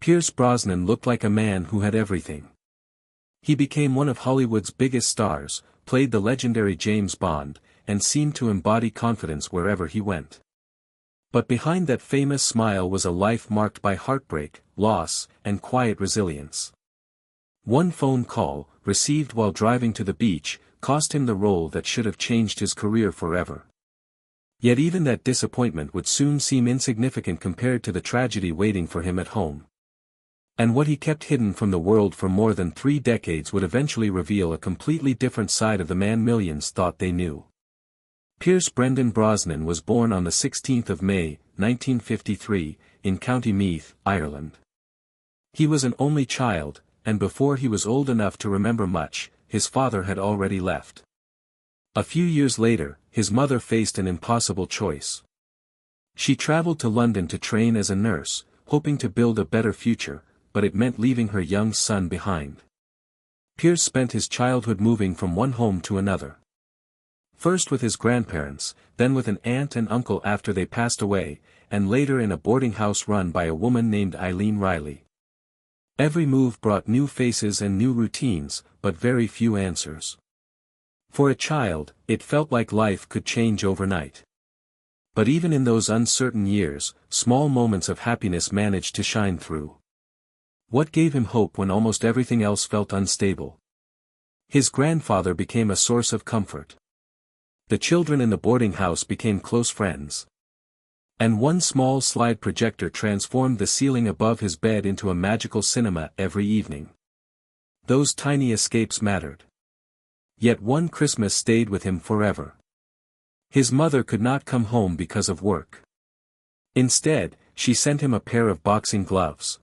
Pierce Brosnan looked like a man who had everything. He became one of Hollywood's biggest stars, played the legendary James Bond, and seemed to embody confidence wherever he went. But behind that famous smile was a life marked by heartbreak, loss, and quiet resilience. One phone call, received while driving to the beach, cost him the role that should have changed his career forever. Yet even that disappointment would soon seem insignificant compared to the tragedy waiting for him at home. And what he kept hidden from the world for more than 3 decades would eventually reveal a completely different side of the man millions thought they knew. Pierce Brendan Brosnan was born on the 16th of May, 1953, in County Meath, Ireland. He was an only child, and before he was old enough to remember much, his father had already left. A few years later, his mother faced an impossible choice. She traveled to London to train as a nurse, hoping to build a better future, but it meant leaving her young son behind. Pierce spent his childhood moving from one home to another. First with his grandparents, then with an aunt and uncle after they passed away, and later in a boarding house run by a woman named Eileen Riley. Every move brought new faces and new routines, but very few answers. For a child, it felt like life could change overnight. But even in those uncertain years, small moments of happiness managed to shine through. What gave him hope when almost everything else felt unstable? His grandfather became a source of comfort. The children in the boarding house became close friends. And one small slide projector transformed the ceiling above his bed into a magical cinema every evening. Those tiny escapes mattered. Yet one Christmas stayed with him forever. His mother could not come home because of work. Instead, she sent him a pair of boxing gloves.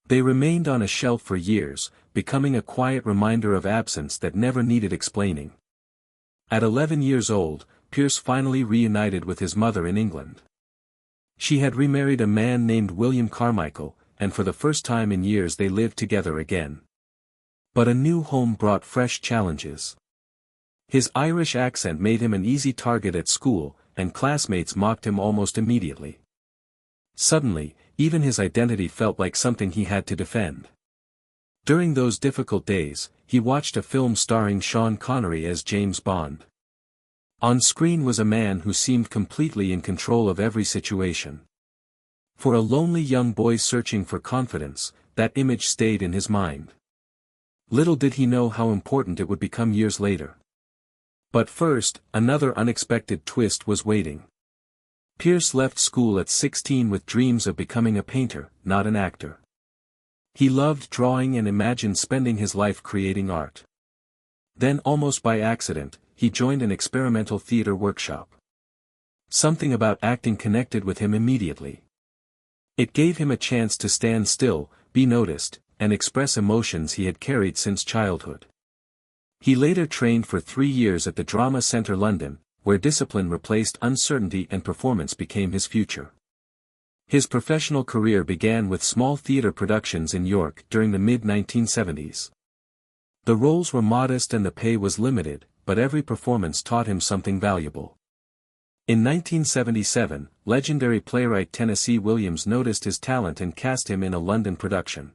They remained on a shelf for years, becoming a quiet reminder of absence that never needed explaining. At 11 years old, Pierce finally reunited with his mother in England. She had remarried a man named William Carmichael, and for the first time in years they lived together again. But a new home brought fresh challenges. His Irish accent made him an easy target at school, and classmates mocked him almost immediately. Suddenly, even his identity felt like something he had to defend. During those difficult days, he watched a film starring Sean Connery as James Bond. On screen was a man who seemed completely in control of every situation. For a lonely young boy searching for confidence, that image stayed in his mind. Little did he know how important it would become years later. But first, another unexpected twist was waiting. Pierce left school at 16 with dreams of becoming a painter, not an actor. He loved drawing and imagined spending his life creating art. Then almost by accident, he joined an experimental theater workshop. Something about acting connected with him immediately. It gave him a chance to stand still, be noticed, and express emotions he had carried since childhood. He later trained for 3 years at the Drama Centre London, where discipline replaced uncertainty and performance became his future. His professional career began with small theatre productions in York during the mid-1970s. The roles were modest and the pay was limited, but every performance taught him something valuable. In 1977, legendary playwright Tennessee Williams noticed his talent and cast him in a London production.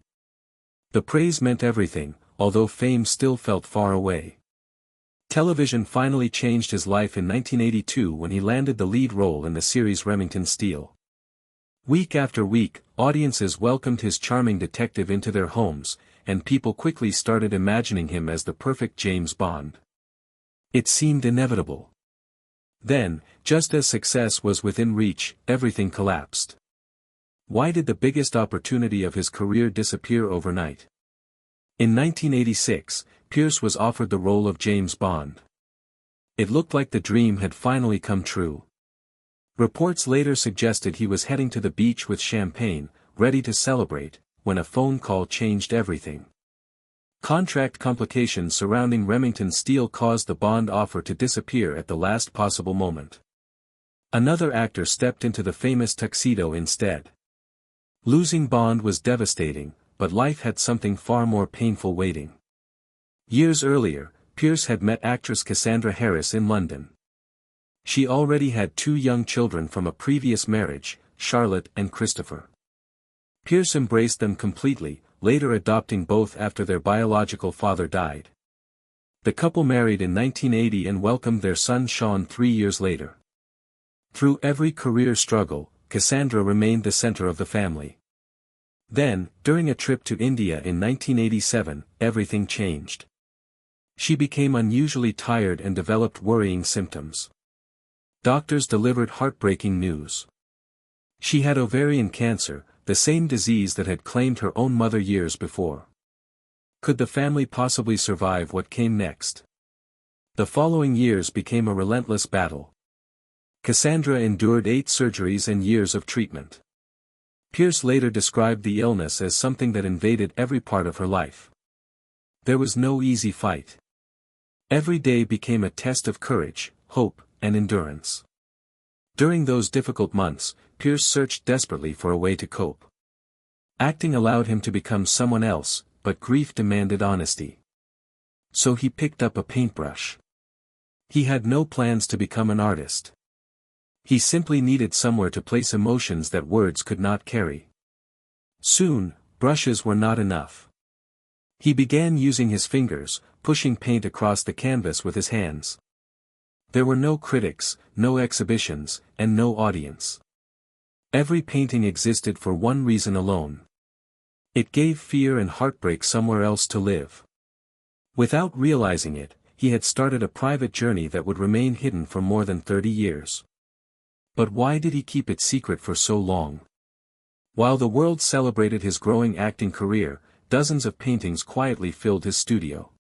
The praise meant everything, although fame still felt far away. Television finally changed his life in 1982 when he landed the lead role in the series Remington Steele. Week after week, audiences welcomed his charming detective into their homes, and people quickly started imagining him as the perfect James Bond. It seemed inevitable. Then, just as success was within reach, everything collapsed. Why did the biggest opportunity of his career disappear overnight? In 1986, Pierce was offered the role of James Bond. It looked like the dream had finally come true. Reports later suggested he was heading to the beach with champagne, ready to celebrate, when a phone call changed everything. Contract complications surrounding Remington Steele caused the Bond offer to disappear at the last possible moment. Another actor stepped into the famous tuxedo instead. Losing Bond was devastating, but life had something far more painful waiting. Years earlier, Pierce had met actress Cassandra Harris in London. She already had 2 young children from a previous marriage, Charlotte and Christopher. Pierce embraced them completely, later adopting both after their biological father died. The couple married in 1980 and welcomed their son Sean 3 years later. Through every career struggle, Cassandra remained the center of the family. Then, during a trip to India in 1987, everything changed. She became unusually tired and developed worrying symptoms. Doctors delivered heartbreaking news. She had ovarian cancer, the same disease that had claimed her own mother years before. Could the family possibly survive what came next? The following years became a relentless battle. Cassandra endured 8 surgeries and years of treatment. Pierce later described the illness as something that invaded every part of her life. There was no easy fight. Every day became a test of courage, hope, and endurance. During those difficult months, Pierce searched desperately for a way to cope. Acting allowed him to become someone else, but grief demanded honesty. So he picked up a paintbrush. He had no plans to become an artist. He simply needed somewhere to place emotions that words could not carry. Soon, brushes were not enough. He began using his fingers, pushing paint across the canvas with his hands. There were no critics, no exhibitions, and no audience. Every painting existed for one reason alone. It gave fear and heartbreak somewhere else to live. Without realizing it, he had started a private journey that would remain hidden for more than 30 years. But why did he keep it secret for so long? While the world celebrated his growing acting career, dozens of paintings quietly filled his studio.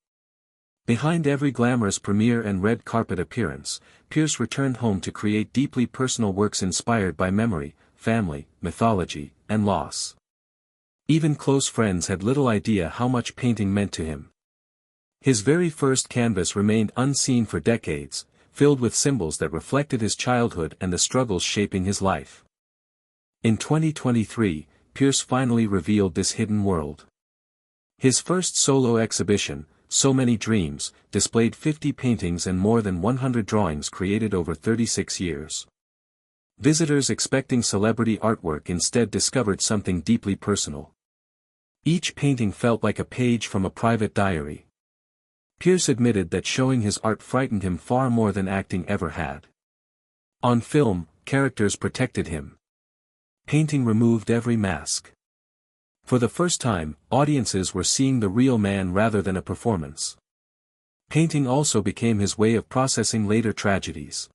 Behind every glamorous premiere and red carpet appearance, Pierce returned home to create deeply personal works inspired by memory, family, mythology, and loss. Even close friends had little idea how much painting meant to him. His very first canvas remained unseen for decades, filled with symbols that reflected his childhood and the struggles shaping his life. In 2023, Pierce finally revealed this hidden world. His first solo exhibition, So Many Dreams, displayed 50 paintings and more than 100 drawings created over 36 years. Visitors expecting celebrity artwork instead discovered something deeply personal. Each painting felt like a page from a private diary. Pierce admitted that showing his art frightened him far more than acting ever had. On film, characters protected him. Painting removed every mask. For the first time, audiences were seeing the real man rather than a performance. Painting also became his way of processing later tragedies.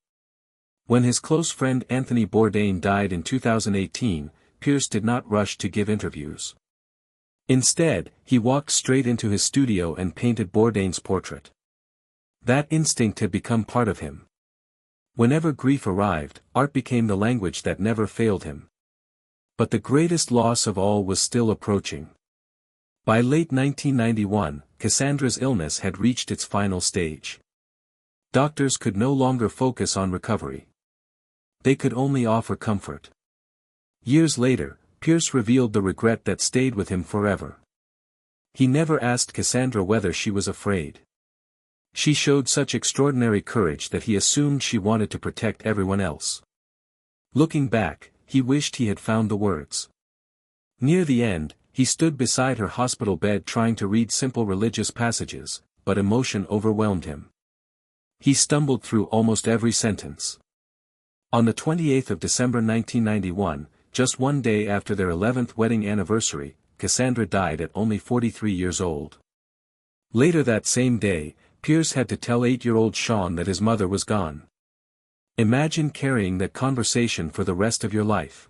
When his close friend Anthony Bourdain died in 2018, Pierce did not rush to give interviews. Instead, he walked straight into his studio and painted Bourdain's portrait. That instinct had become part of him. Whenever grief arrived, art became the language that never failed him. But the greatest loss of all was still approaching. By late 1991, Cassandra's illness had reached its final stage. Doctors could no longer focus on recovery. They could only offer comfort. Years later, Pierce revealed the regret that stayed with him forever. He never asked Cassandra whether she was afraid. She showed such extraordinary courage that he assumed she wanted to protect everyone else. Looking back, he wished he had found the words. Near the end, he stood beside her hospital bed trying to read simple religious passages, but emotion overwhelmed him. He stumbled through almost every sentence. On the 28th of December 1991, just one day after their 11th wedding anniversary, Cassandra died at only 43 years old. Later that same day, Pierce had to tell 8-year-old Sean that his mother was gone. Imagine carrying that conversation for the rest of your life.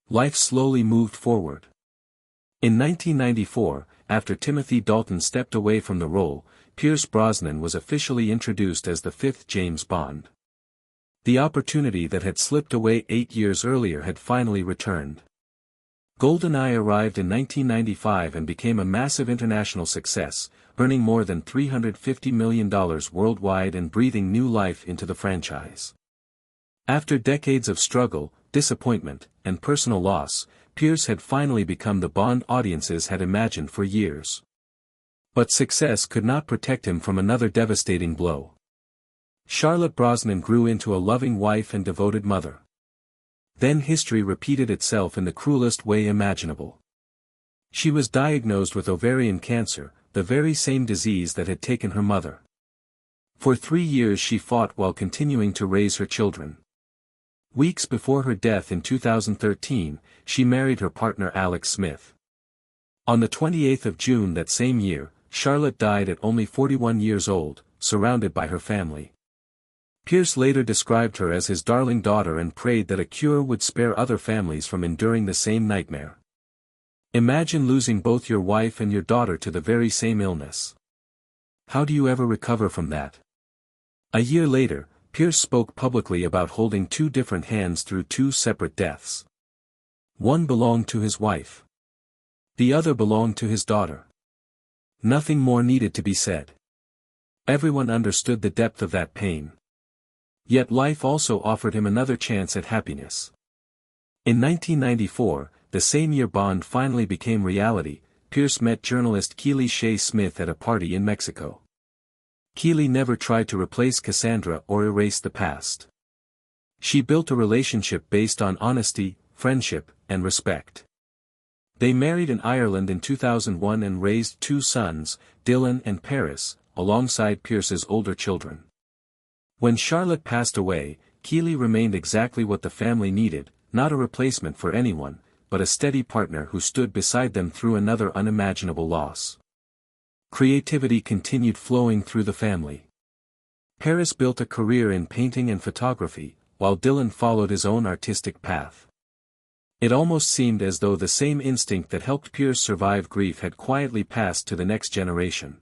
Life slowly moved forward. In 1994, after Timothy Dalton stepped away from the role, Pierce Brosnan was officially introduced as the 5th James Bond. The opportunity that had slipped away 8 years earlier had finally returned. GoldenEye arrived in 1995 and became a massive international success, earning more than $350 million worldwide and breathing new life into the franchise. After decades of struggle, disappointment, and personal loss, Pierce had finally become the Bond audiences had imagined for years. But success could not protect him from another devastating blow. Charlotte Brosnan grew into a loving wife and devoted mother. Then history repeated itself in the cruelest way imaginable. She was diagnosed with ovarian cancer, the very same disease that had taken her mother. For 3 years she fought while continuing to raise her children. Weeks before her death in 2013, she married her partner Alex Smith. On the 28th of June that same year, Charlotte died at only 41 years old, surrounded by her family. Pierce later described her as his darling daughter and prayed that a cure would spare other families from enduring the same nightmare. Imagine losing both your wife and your daughter to the very same illness. How do you ever recover from that? A year later, Pierce spoke publicly about holding 2 different hands through 2 separate deaths. One belonged to his wife. The other belonged to his daughter. Nothing more needed to be said. Everyone understood the depth of that pain. Yet life also offered him another chance at happiness. In 1994, the same year Bond finally became reality, Pierce met journalist Keely Shea Smith at a party in Mexico. Keely never tried to replace Cassandra or erase the past. She built a relationship based on honesty, friendship, and respect. They married in Ireland in 2001 and raised 2 sons, Dylan and Paris, alongside Pierce's older children. When Charlotte passed away, Keely remained exactly what the family needed, not a replacement for anyone, but a steady partner who stood beside them through another unimaginable loss. Creativity continued flowing through the family. Paris built a career in painting and photography, while Dylan followed his own artistic path. It almost seemed as though the same instinct that helped Pierce survive grief had quietly passed to the next generation.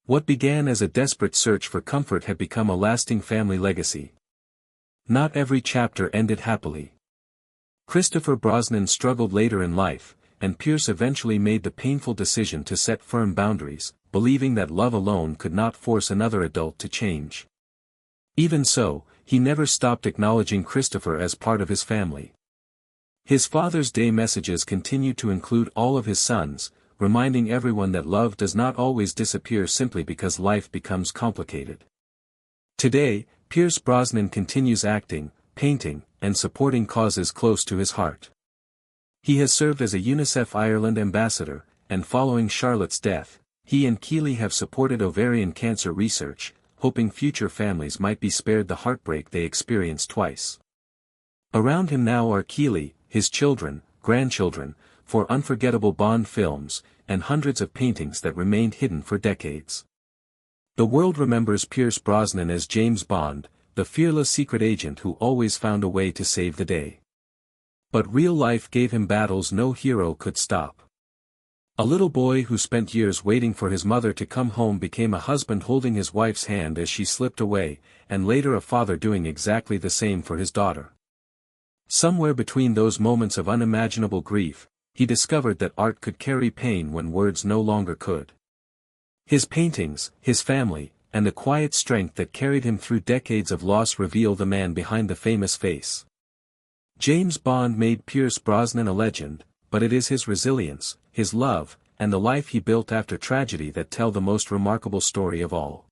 What began as a desperate search for comfort had become a lasting family legacy. Not every chapter ended happily. Christopher Brosnan struggled later in life, and Pierce eventually made the painful decision to set firm boundaries, believing that love alone could not force another adult to change. Even so, he never stopped acknowledging Christopher as part of his family. His Father's Day messages continued to include all of his sons, reminding everyone that love does not always disappear simply because life becomes complicated. Today, Pierce Brosnan continues acting, painting, and supporting causes close to his heart. He has served as a UNICEF Ireland ambassador, and following Charlotte's death, he and Keely have supported ovarian cancer research, hoping future families might be spared the heartbreak they experienced twice. Around him now are Keely, his children, grandchildren, 4 unforgettable Bond films, and hundreds of paintings that remained hidden for decades. The world remembers Pierce Brosnan as James Bond, the fearless secret agent who always found a way to save the day. But real life gave him battles no hero could stop. A little boy who spent years waiting for his mother to come home became a husband holding his wife's hand as she slipped away, and later a father doing exactly the same for his daughter. Somewhere between those moments of unimaginable grief, he discovered that art could carry pain when words no longer could. His paintings, his family, and the quiet strength that carried him through decades of loss reveal the man behind the famous face. James Bond made Pierce Brosnan a legend, but it is his resilience, his love, and the life he built after tragedy that tell the most remarkable story of all.